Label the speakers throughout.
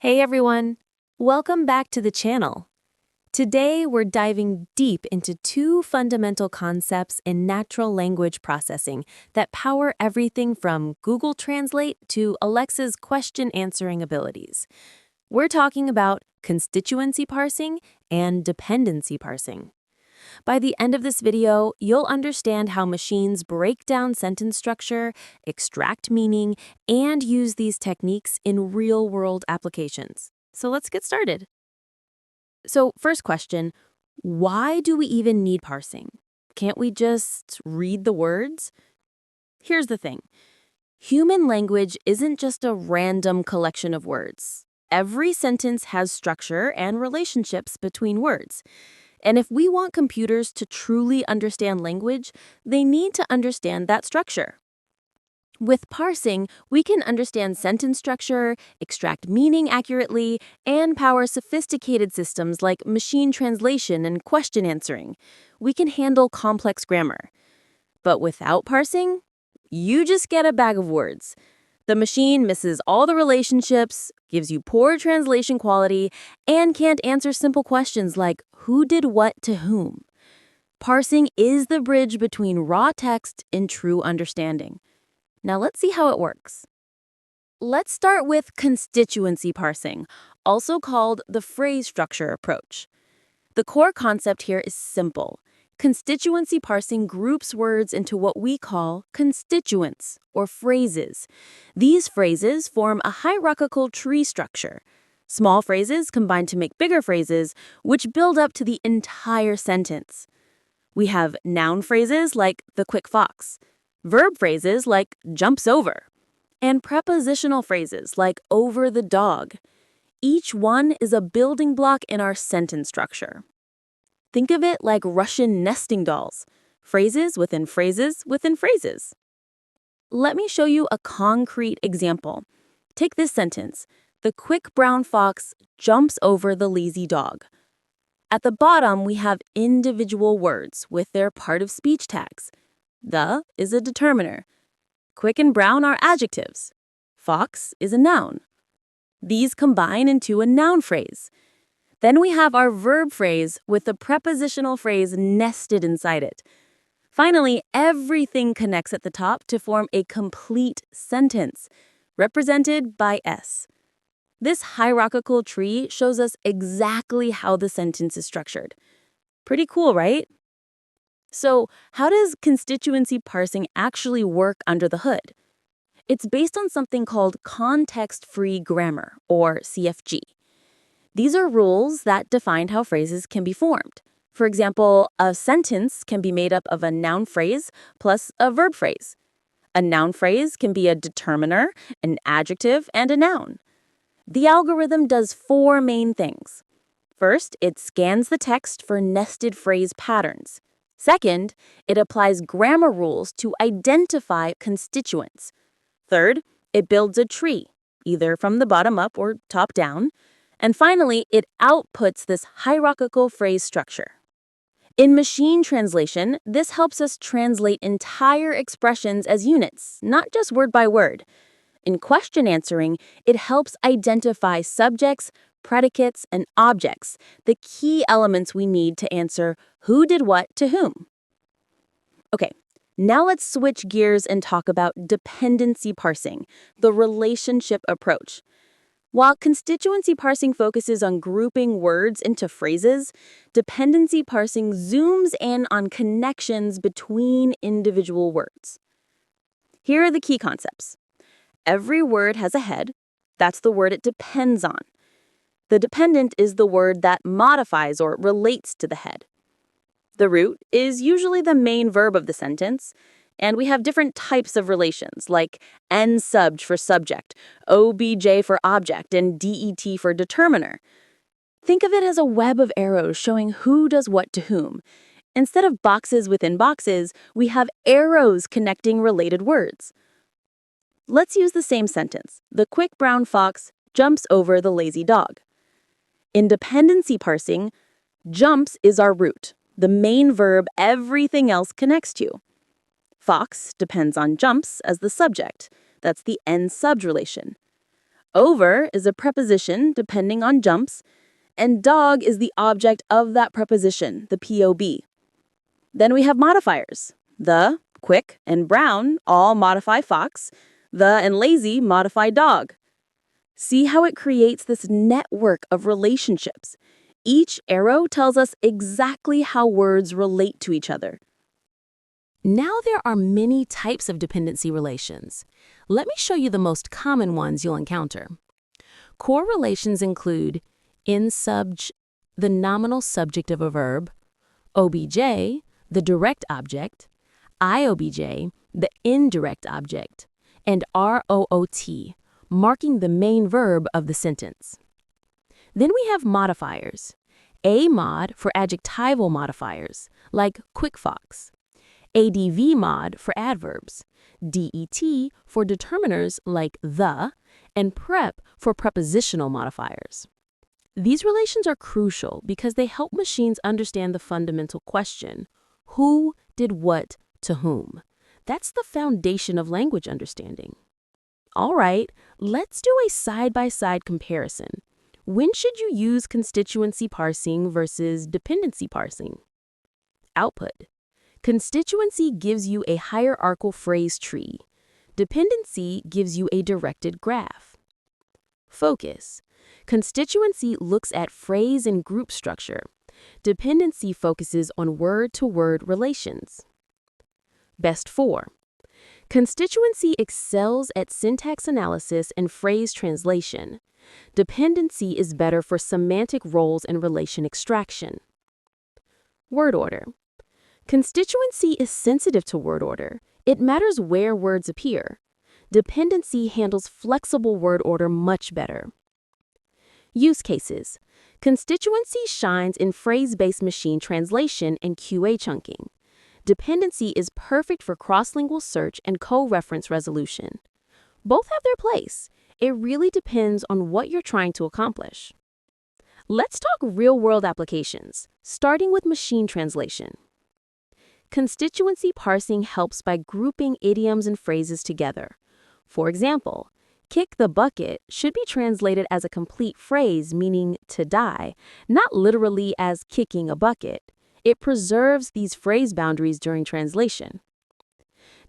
Speaker 1: Hey everyone, welcome back to the channel. Today we're diving deep into two fundamental concepts in natural language processing that power everything from Google Translate to Alexa's question answering abilities. We're talking about constituency parsing and dependency parsing. By the end of this video, you'll understand how machines break down sentence structure, extract meaning, and use these techniques in real-world applications. So let's get started. So first question, why do we even need parsing? Can't we just read the words? Here's the thing. Human language isn't just a random collection of words. Every sentence has structure and relationships between words. And if we want computers to truly understand language, they need to understand that structure. With parsing, we can understand sentence structure, extract meaning accurately, and power sophisticated systems like machine translation and question answering. We can handle complex grammar. But without parsing, you just get a bag of words. The machine misses all the relationships, gives you poor translation quality, and can't answer simple questions like who did what to whom. Parsing is the bridge between raw text and true understanding. Now let's see how it works. Let's start with constituency parsing, also called the phrase structure approach. The core concept here is simple. Constituency parsing groups words into what we call constituents, or phrases. These phrases form a hierarchical tree structure. Small phrases combine to make bigger phrases, which build up to the entire sentence. We have noun phrases like the quick fox, verb phrases like jumps over, and prepositional phrases like over the dog. Each one is a building block in our sentence structure. Think of it like Russian nesting dolls, phrases within phrases within phrases. Let me show you a concrete example. Take this sentence. The quick brown fox jumps over the lazy dog. At the bottom, we have individual words with their part of speech tags. The is a determiner. Quick and brown are adjectives. Fox is a noun. These combine into a noun phrase. Then we have our verb phrase with the prepositional phrase nested inside it. Finally, everything connects at the top to form a complete sentence, represented by S. This hierarchical tree shows us exactly how the sentence is structured. Pretty cool, right? So, how does constituency parsing actually work under the hood? It's based on something called context-free grammar, or CFG. These are rules that define how phrases can be formed. For example, a sentence can be made up of a noun phrase plus a verb phrase. A noun phrase can be a determiner, an adjective, and a noun. The algorithm does four main things. First, it scans the text for nested phrase patterns. Second, it applies grammar rules to identify constituents. Third, it builds a tree, either from the bottom up or top down. And finally, it outputs this hierarchical phrase structure. In machine translation, this helps us translate entire expressions as units, not just word by word. In question answering, it helps identify subjects, predicates, and objects, the key elements we need to answer who did what to whom. Okay, now let's switch gears and talk about dependency parsing, the relationship approach. While constituency parsing focuses on grouping words into phrases, dependency parsing zooms in on connections between individual words. Here are the key concepts. Every word has a head. That's the word it depends on. The dependent is the word that modifies or relates to the head. The root is usually the main verb of the sentence. And we have different types of relations, like N-subbed for subject, OBJ for object, and DET for determiner. Think of it as a web of arrows showing who does what to whom. Instead of boxes within boxes, we have arrows connecting related words. Let's use the same sentence. The quick brown fox jumps over the lazy dog. In dependency parsing, jumps is our root, the main verb everything else connects to. Fox depends on jumps as the subject. That's the N-subbed relation.
Speaker 2: Over is a preposition depending on jumps, and dog is the object of that preposition, the POB. Then we have modifiers. The, quick, and brown all modify fox. The and lazy modify dog. See how it creates this network of relationships. Each arrow tells us exactly how words relate to each other.
Speaker 1: Now there are many types of dependency relations. Let me show you the most common ones you'll encounter. Core relations include in-subj, the nominal subject of a verb, obj, the direct object, iobj, the indirect object, and root, marking the main verb of the sentence. Then we have modifiers. A-mod for adjectival modifiers, like quick fox. ADV mod for adverbs. DET for determiners like the, and prep for prepositional modifiers. These relations are crucial because they help machines understand the fundamental question: who did what to whom? That's the foundation of language understanding. All right, let's do a side-by-side comparison. When should you use constituency parsing versus dependency parsing? Output. Constituency gives you a hierarchical phrase tree. Dependency gives you a directed graph. Focus. Constituency looks at phrase and group structure. Dependency focuses on word-to-word relations. Best 4. Constituency excels at syntax analysis and phrase translation. Dependency is better for semantic roles and relation extraction. Word order. Constituency is sensitive to word order. It matters where words appear. Dependency handles flexible word order much better. Use cases. Constituency shines in phrase-based machine translation and QA chunking. Dependency is perfect for cross-lingual search and co-reference resolution. Both have their place. It really depends on what you're trying to accomplish. Let's talk real-world applications, starting with machine translation. Constituency parsing helps by grouping idioms and phrases together. For example, kick the bucket should be translated as a complete phrase meaning to die, not literally as kicking a bucket. It preserves these phrase boundaries during translation.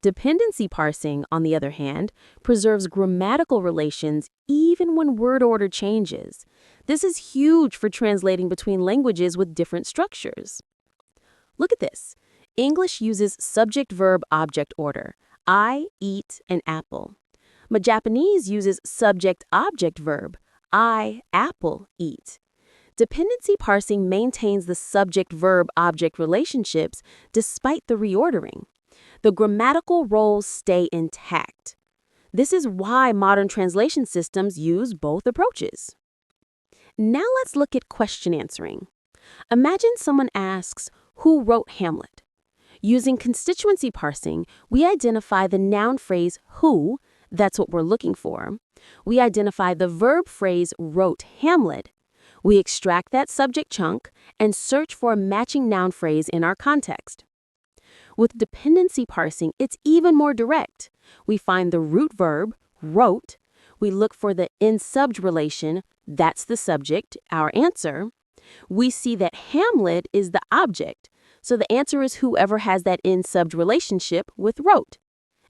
Speaker 1: Dependency parsing, on the other hand, preserves grammatical relations even when word order changes. This is huge for translating between languages with different structures. Look at this. English uses subject-verb-object order, I eat an apple. But Japanese uses subject-object-verb, I apple eat. Dependency parsing maintains the subject-verb-object relationships despite the reordering. The grammatical roles stay intact. This is why modern translation systems use both approaches. Now let's look at question answering. Imagine someone asks, "Who wrote Hamlet?" Using constituency parsing, we identify the noun phrase who, that's what we're looking for. We identify the verb phrase wrote Hamlet. We extract that subject chunk and search for a matching noun phrase in our context. With dependency parsing, it's even more direct. We find the root verb, wrote. We look for the in-subj relation, that's the subject, our answer. We see that Hamlet is the object, so the answer is whoever has that in-subj relationship with wrote.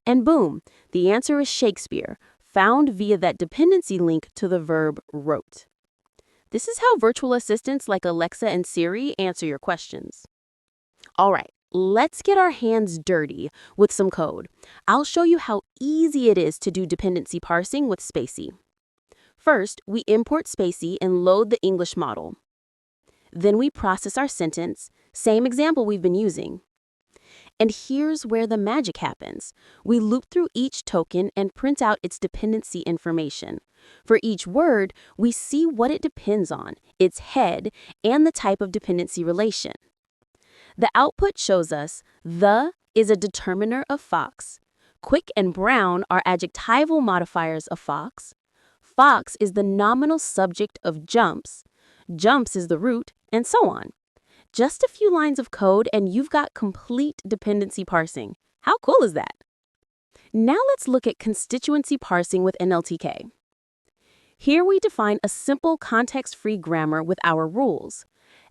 Speaker 1: And boom, the answer is Shakespeare, found via that dependency link to the verb wrote. This is how virtual assistants like Alexa and Siri answer your questions. All right, let's get our hands dirty with some code. I'll show you how easy it is to do dependency parsing with spaCy. First, we import spaCy and load the English model. Then we process our sentence, same example we've been using. And here's where the magic happens. We loop through each token and print out its dependency information. For each word, we see what it depends on, its head, and the type of dependency relation. The output shows us the is a determiner of fox. Quick and brown are adjectival modifiers of fox. Fox is the nominal subject of jumps. Jumps is the root, and so on. Just a few lines of code and you've got complete dependency parsing. How cool is that? Now let's look at constituency parsing with NLTK.
Speaker 2: Here we define a simple context-free grammar with our rules.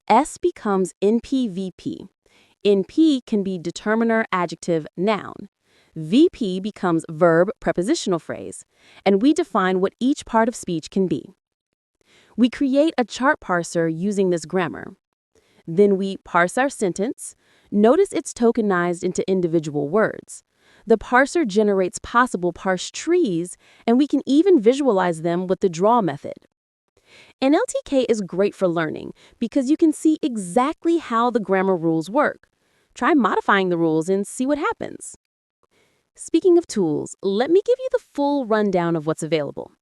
Speaker 2: S becomes NP-VP. NP can be determiner, adjective, noun. VP becomes verb, prepositional phrase, and we define what each part of speech can be. We create a chart parser using this grammar. Then we parse our sentence. Notice it's tokenized into individual words. The parser generates possible parse trees, and we can even visualize them with the draw method. NLTK is great for learning because you can see exactly how the grammar rules work. Try modifying the rules and see what happens. Speaking of tools, let me give you the full rundown of what's available.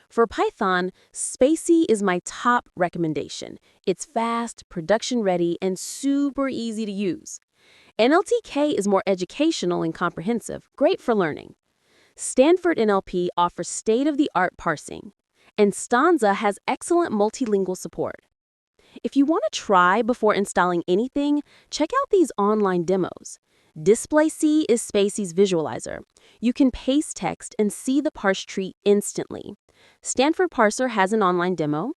Speaker 2: For Python, spaCy is my top recommendation. It's fast, production-ready, and super easy to use. NLTK is more educational and comprehensive, great for learning. Stanford NLP offers state-of-the-art parsing, and Stanza has excellent multilingual support. If you want to try before installing anything, check out these online demos. DisplayC is spaCy's visualizer. You can paste text and see the parse tree instantly. Stanford Parser has an online demo.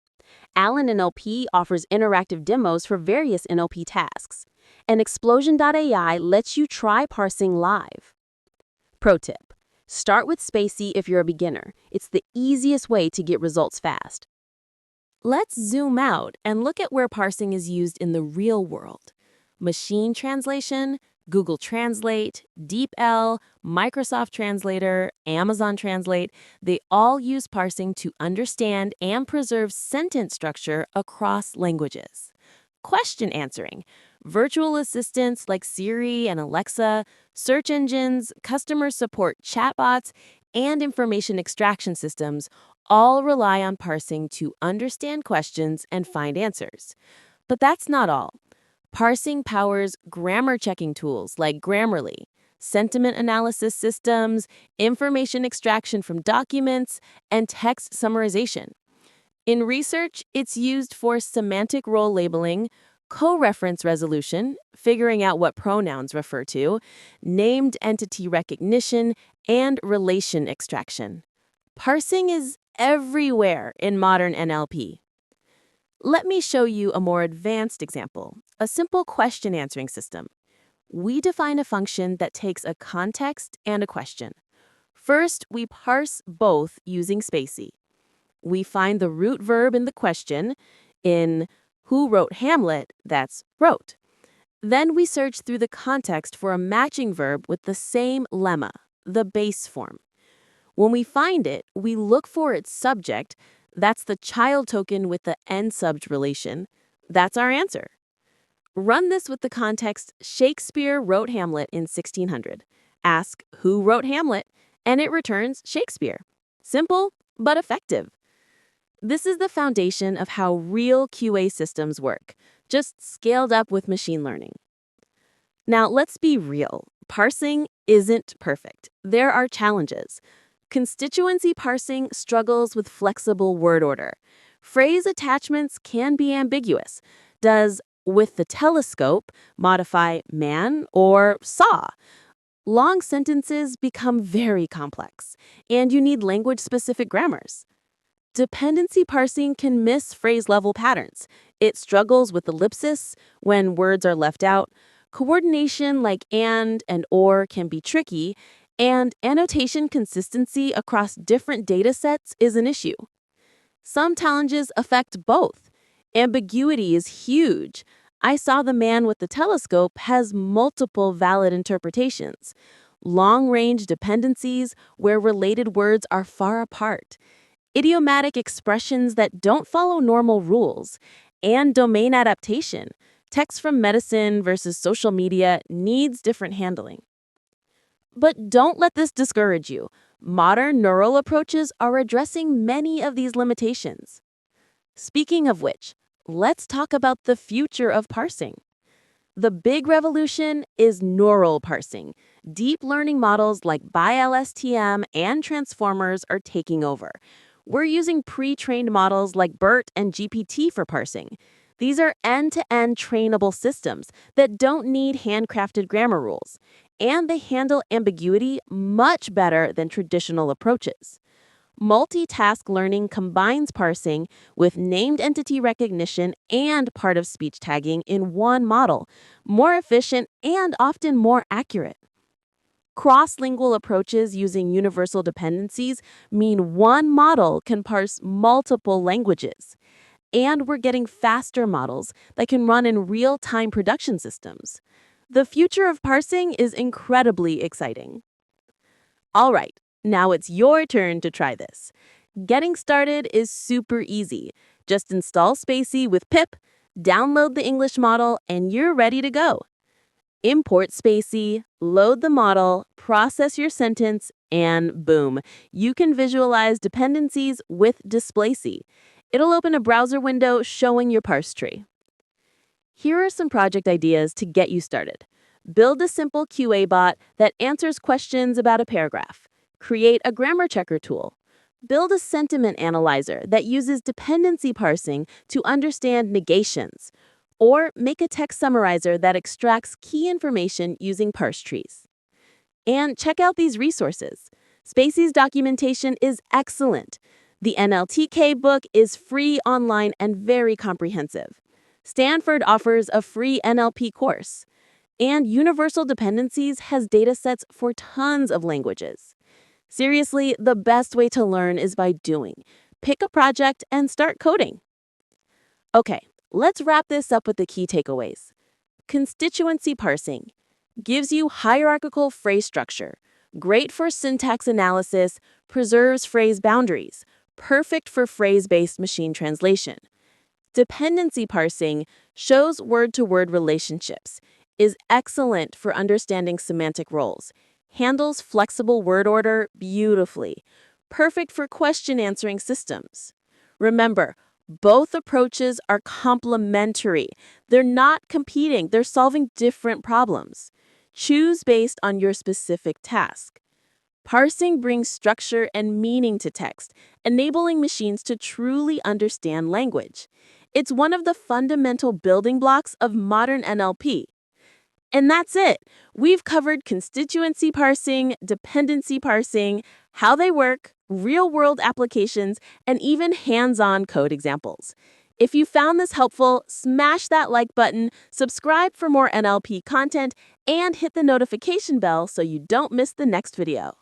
Speaker 2: Allen NLP offers interactive demos for various NLP tasks. And Explosion.ai lets you try parsing live. Pro tip: start with spaCy if you're a beginner. It's the easiest way to get results fast.
Speaker 1: Let's zoom out and look at where parsing is used in the real world. Machine translation, Google Translate, DeepL, Microsoft Translator, Amazon Translate, they all use parsing to understand and preserve sentence structure across languages. Question answering. Virtual assistants like Siri and Alexa, search engines, customer support chatbots, and information extraction systems all rely on parsing to understand questions and find answers. But that's not all. Parsing powers grammar checking tools like Grammarly, sentiment analysis systems, information extraction from documents, and text summarization. In research, it's used for semantic role labeling, co-reference resolution, figuring out what pronouns refer to, named entity recognition, and relation extraction. Parsing is everywhere in modern NLP. Let me show you a more advanced example, a simple question answering system. We define a function that takes a context and a question. First, we parse both using spaCy. We find the root verb in the question. In who wrote Hamlet, that's wrote. Then we search through the context for a matching verb with the same lemma, the base form. When we find it, we look for its subject. That's the child token with the n-subbed relation. That's our answer. Run this with the context Shakespeare wrote Hamlet in 1600. Ask who wrote Hamlet, and it returns Shakespeare. Simple, but effective. This is the foundation of how real QA systems work, just scaled up with machine learning. Now, let's be real. Parsing isn't perfect. There are challenges. Constituency parsing struggles with flexible word order. Phrase attachments can be ambiguous. Does with the telescope modify man or saw? Long sentences become very complex, and you need language-specific grammars. Dependency parsing can miss phrase-level patterns. It struggles with ellipsis when words are left out. Coordination like and or can be tricky, and annotation consistency across different data sets is an issue. Some challenges affect both. Ambiguity is huge. I saw the man with the telescope has multiple valid interpretations. Long-range dependencies where related words are far apart. Idiomatic expressions that don't follow normal rules, and domain adaptation. Text from medicine versus social media needs different handling. But don't let this discourage you. Modern neural approaches are addressing many of these limitations. Speaking of which, let's talk about the future of parsing. The big revolution is neural parsing. Deep learning models like BiLSTM and transformers are taking over. We're using pre-trained models like BERT and GPT for parsing. These are end-to-end trainable systems that don't need handcrafted grammar rules, and they handle ambiguity much better than traditional approaches.
Speaker 2: Multitask learning combines parsing with named entity recognition and part-of-speech tagging in one model, more efficient and often more accurate. Cross-lingual approaches using universal dependencies mean one model can parse multiple languages. And we're getting faster models that can run in real-time production systems. The future of parsing is incredibly exciting. All right, now it's your turn to try this. Getting started is super easy. Just install spaCy with pip, download the English model, and you're ready to go. Import spaCy, load the model, process your sentence, and boom, you can visualize dependencies with DisplayCy. It'll open a browser window showing your parse tree. Here are some project ideas to get you started. Build a simple QA bot that answers questions about a paragraph. Create a grammar checker tool. Build a sentiment analyzer that uses dependency parsing to understand negations. Or make a text summarizer that extracts key information using parse trees. And check out these resources. spaCy's documentation is excellent. The NLTK book is free online and very comprehensive. Stanford offers a free NLP course. And Universal Dependencies has datasets for tons of languages. Seriously, the best way to learn is by doing. Pick a project and start coding. Okay, let's wrap this up with the key takeaways. Constituency parsing gives you hierarchical phrase structure, great for syntax analysis, preserves phrase boundaries, perfect for phrase-based machine translation. Dependency parsing shows word-to-word relationships, is excellent for understanding semantic roles, handles flexible word order beautifully, perfect for question-answering systems. Remember, both approaches are complementary. They're not competing, they're solving different problems. Choose based on your specific task. Parsing brings structure and meaning to text, enabling machines to truly understand language. It's one of the fundamental building blocks of modern NLP. And that's it. We've covered constituency parsing, dependency parsing, how they work, real-world applications, and even hands-on code examples. If you found this helpful, smash that like button, subscribe for more NLP content, and hit the notification bell so you don't miss the next video.